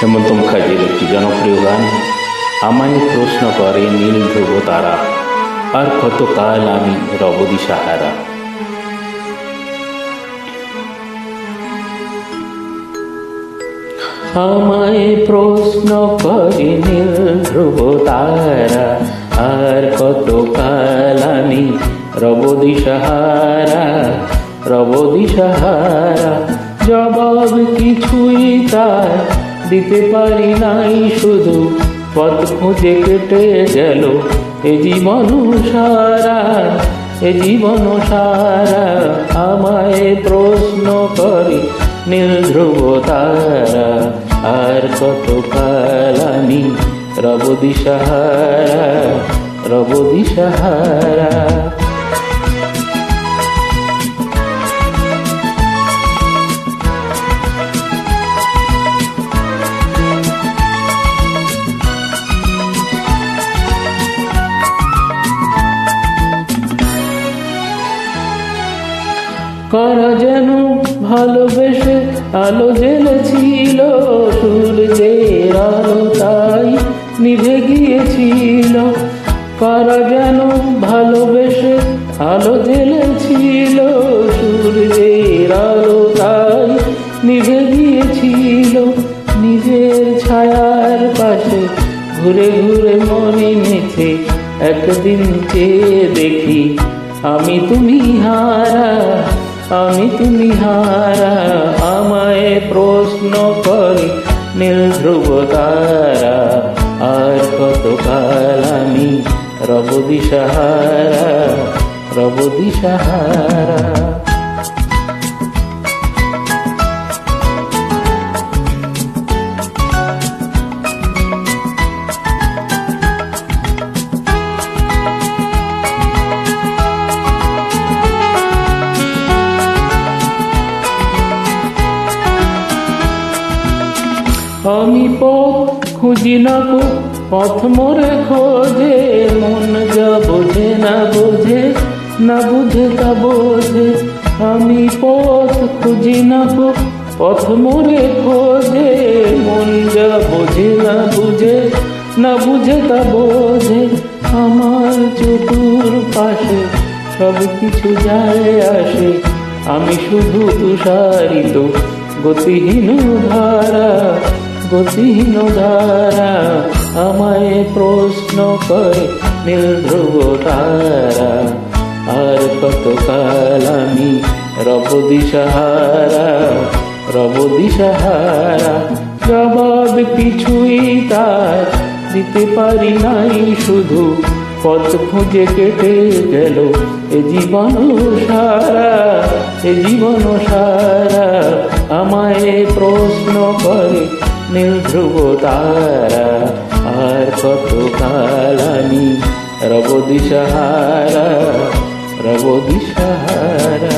হেমন্ত মুখার্জির একটি জনপ্রিয় গান, আমায় প্রশ্ন করে নীল ধ্রুব তারা, আর কতকাল আমি রব দিশাহারা। আমায় প্রশ্ন করে নীল ধ্রুব তারা, আর কতকাল আমি রব দিশাহারা, রব দিশাহারা। জবাব কিছুই তার দিতে পারি নাই, শুধু পথ খুঁজে কেটে গেল এ জীবন সারা, এ জীবন সারা। আমায় প্রশ্ন করে নীল ধ্রুব তারা, আর কতকাল আমি রব দিশাহারা, রব দিশাহারা। কারা যেন ভালোবেসে আলো জ্বেলেছিল, সূর্যের আলো তাই নিভে গিয়েছিল। কারা যেন ভালোবেসে আলো জ্বেলেছিল, সূর্যের আলো তাই নিভে গিয়েছিল। নিজের ছায়ার পাশে ঘুরে ঘুরে মনে নেছে, একদিন চেয়ে দেখি আমি তুমি হারা, আমি তুমি হারা। আমায় প্রশ্ন করে নীল ধ্রুব তারা, আর কতকাল আমি রব দিশাহারা, রব দিশাহারা। আমি পথ খুঁজি না গো, পথ মোরে খোঁজে, মন যা বোঝে না বোঝে, না বুঝে তা বোঝে। আমি পথ খুঁজি না গো, পথ মোরে খোঁজে, মন যা বোঝে না বুঝে, না বুঝে তা বোঝে। আমার চতুর পাশে সব কিছু যায় আসে, আমি শুধু তুষারিত গতিহীন ধারা, গতিহীন ধারা। আমায় প্রশ্ন করে নীল ধ্রুব তারা, আর কতকাল আমি রব দিশাহারা, রব দিশাহারা। জবাব কিছুই তার দিতে পারি নাই, শুধু পথ খুঁজে কেটে গেল এ জীবন সারা, এ জীবন সারা। আমায় প্রশ্ন করে নীল ধ্রুব তারা, আর কতকাল আমি রব দিশাহারা, রব দিশাহারা।